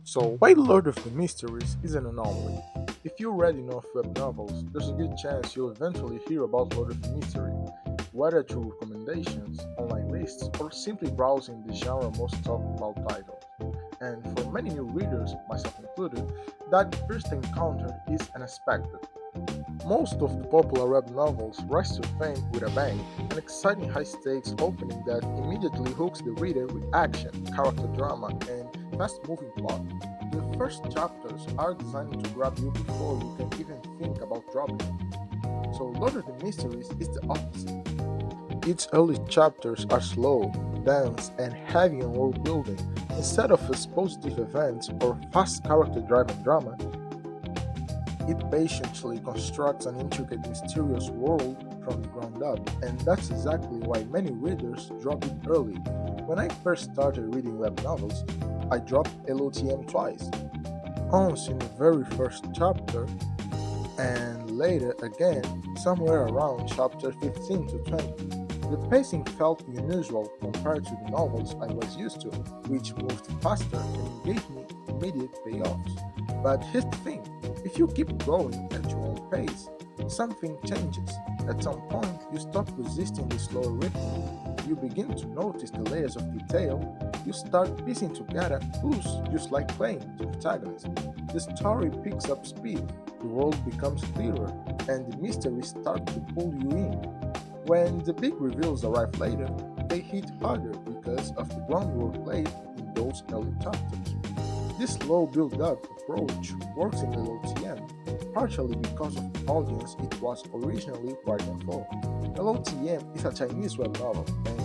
So, why Lord of the Mysteries is an anomaly? If you read enough web novels, there's a good chance you'll eventually hear about Lord of the Mystery, whether through recommendations, online lists, or simply browsing the genre most talked about titles. And for many new readers, myself included, that first encounter is unexpected. Most of the popular web novels rise to fame with a bang, an exciting high stakes opening that immediately hooks the reader with action, character drama, and fast moving plot. The first chapters are designed to grab you before you can even think about dropping it. So, Lord of the Mysteries is the opposite. Its early chapters are slow, dense, and heavy on world building. Instead of expositive events or fast character driven drama, it patiently constructs an intricate, mysterious world from the ground up, and that's exactly why many readers drop it early. When I first started reading web novels, I dropped LOTM twice, once in the very first chapter, and later again somewhere around chapter 15 to 20. The pacing felt unusual compared to the novels I was used to, which moved faster and gave me immediate payoffs. But here's the thing, if you keep going at your own pace, something changes. At some point, you stop resisting the slower rhythm. You begin to notice the layers of detail. You start piecing together clues just like playing the protagonist. The story picks up speed, the world becomes clearer, and the mysteries start to pull you in. When the big reveals arrive later, they hit harder because of the groundwork laid in those early chapters. This slow build-up approach works in LOTM, partially because of the audience it was originally written for. LOTM is a Chinese web novel, and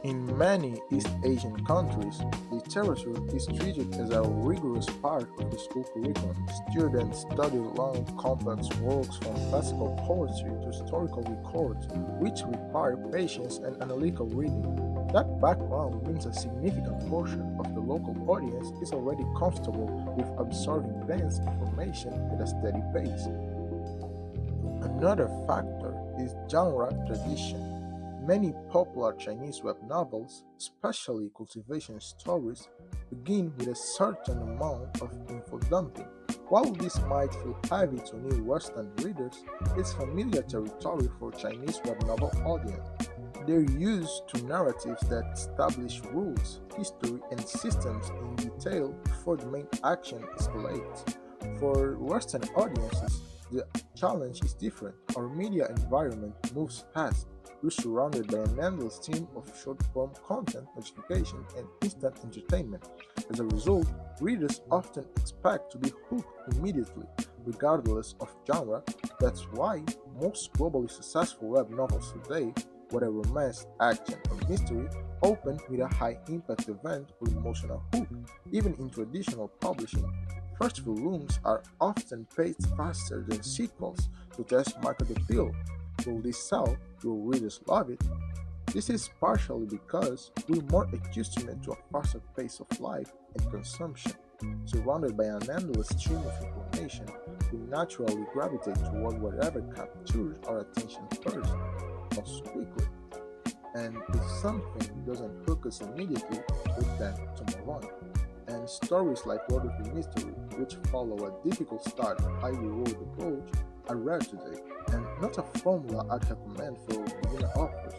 in many East Asian countries, literature is treated as a rigorous part of the school curriculum. Students study long, complex works from classical poetry to historical records, which require patience and analytical reading. That background means a significant portion of the local audience is already comfortable with absorbing dense information at a steady pace. Another factor is genre tradition. Many popular Chinese web novels, especially cultivation stories, begin with a certain amount of info dumping. While this might feel heavy to new Western readers, it's familiar territory for Chinese web novel audience. They're used to narratives that establish rules, history, and systems in detail before the main action escalates. For Western audiences, the challenge is different. Our media environment moves fast. We're surrounded by an endless stream of short form content, notification, and instant entertainment. As a result, readers often expect to be hooked immediately, regardless of genre. That's why most globally successful web novels today, whether romance, action, or mystery, open with a high impact event or emotional hook. Even in traditional publishing, first volumes are often paced faster than sequels to test market appeal. Will this sell? Will readers love it? This is partially because we're more accustomed to a faster pace of life and consumption. Surrounded by an endless stream of information, we naturally gravitate toward whatever captures our attention first, most quickly. And if something doesn't hook us immediately, we tend to move on. And stories like Lord of the Mystery, which follow a difficult start and high reward approach, are rare today, and not a formula I'd recommend for beginner authors.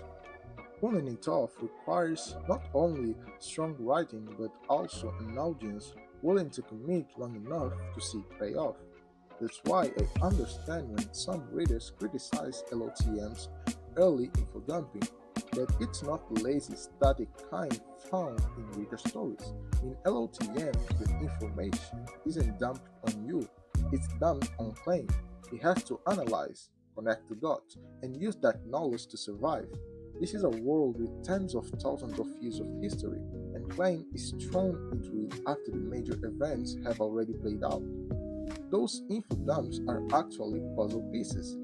Pulling it off requires not only strong writing but also an audience willing to commit long enough to see it pay off. That's why I understand when some readers criticize LOTM's early info dumping, but it's not the lazy, static kind found in reader stories. In LOTM, the information isn't dumped on you, it's dumped on Klein. He has to analyze, connect the dots, and use that knowledge to survive. This is a world with tens of thousands of years of history, and Klein is thrown into it after the major events have already played out. Those info dumps are actually puzzle pieces.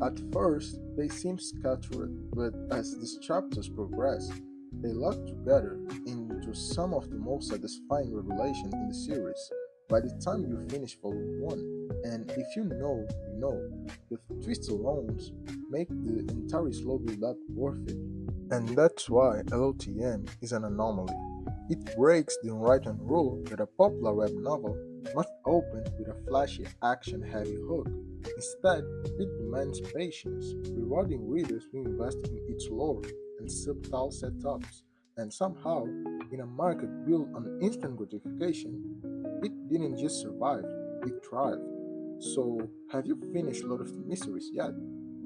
At first, they seem scattered, but as the chapters progress, they lock together into some of the most satisfying revelations in the series. By the time you finish volume 1, and if you know, you know, the twists alone make the entire slow build up worth it. And that's why LOTM is an anomaly. It breaks the unwritten rule that a popular web novel must open with a flashy, action heavy hook. Instead, it demands patience, rewarding readers who invest in its lore and subtle setups. And somehow, in a market built on instant gratification, it didn't just survive, it thrived. So, have you finished Lord of the Mysteries yet?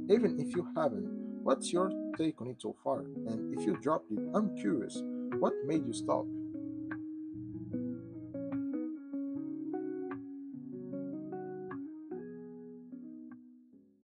Even if you haven't, what's your take on it so far? And if you dropped it, I'm curious, what made you stop?